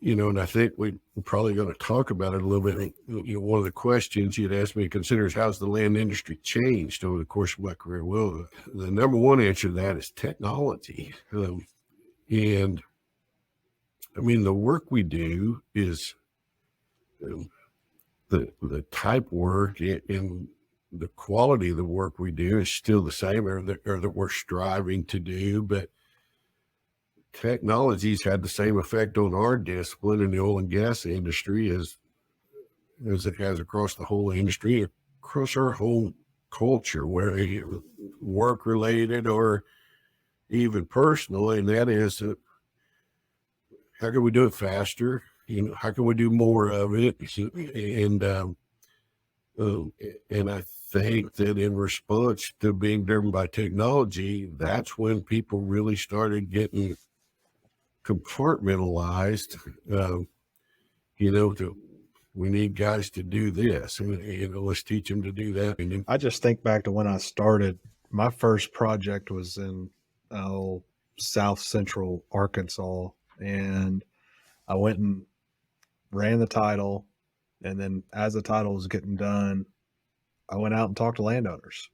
and I think we're probably going to talk about it a little bit. One of the questions you'd asked me to consider is how's the land industry changed over the course of my career? Well, the number one answer to that is technology. And I mean, the work we do is the type work and the quality of the work we do is still the same, or that we're striving to do, but technology's had the same effect on our discipline in the oil and gas industry as it has across the whole industry, across our whole culture, where work related or even personal, and that is how can we do it faster? How can we do more of it? And I think that in response to being driven by technology, that's when people really started getting compartmentalized. We need guys to do this, and let's teach them to do that. And I just think back to when I started. My first project was in South Central Arkansas, and I went and ran the title, and then as the title was getting done, I went out and talked to landowners.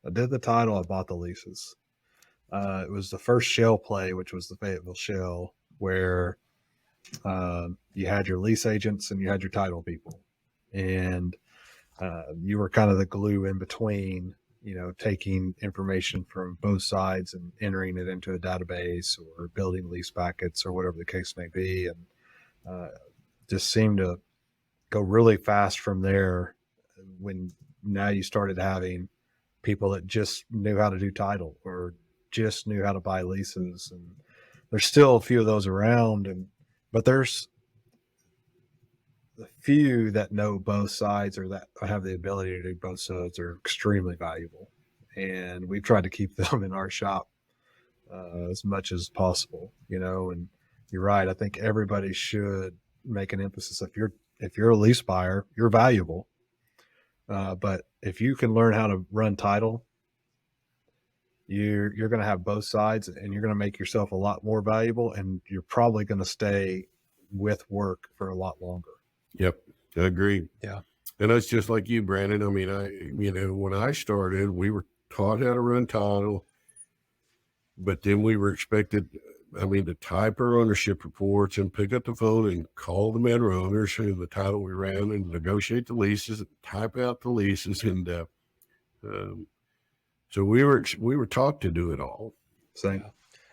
I did the title, I bought the leases. It was the first shell play, which was the Fayetteville Shell, where you had your lease agents and you had your title people, and you were kind of the glue in between, taking information from both sides and entering it into a database or building lease packets or whatever the case may be. And just seemed to go really fast from there when now you started having people that just knew how to do title or just knew how to buy leases. And there's still a few of those around, but there's the few that know both sides or that have the ability to do both sides are extremely valuable. And we've tried to keep them in our shop as much as possible, and you're right. I think everybody should make an emphasis. If you're a lease buyer, you're valuable. But if you can learn how to run title, you're going to have both sides, and you're going to make yourself a lot more valuable, and you're probably going to stay with work for a lot longer. Yep, I agree. Yeah. And that's just like you, Brandon. I mean, when I started, we were taught how to run title, but then we were expected, to type our ownership reports and pick up the phone and call the men owners who the title we ran and negotiate the leases and type out the leases. And so we were taught to do it all. Same. Yeah.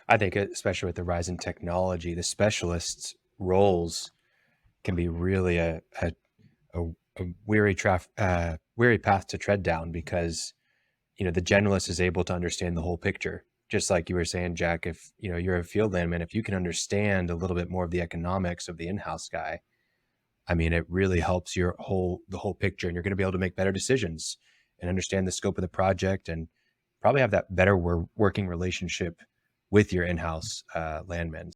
I think especially with the rise in technology, the specialists' roles can be really a weary path to tread down, because the generalist is able to understand the whole picture. Just like you were saying, Jack, if you're a field landman, if you can understand a little bit more of the economics of the in-house guy, it really helps the whole picture, and you're going to be able to make better decisions and understand the scope of the project, and probably have that better working relationship with your in-house landmen.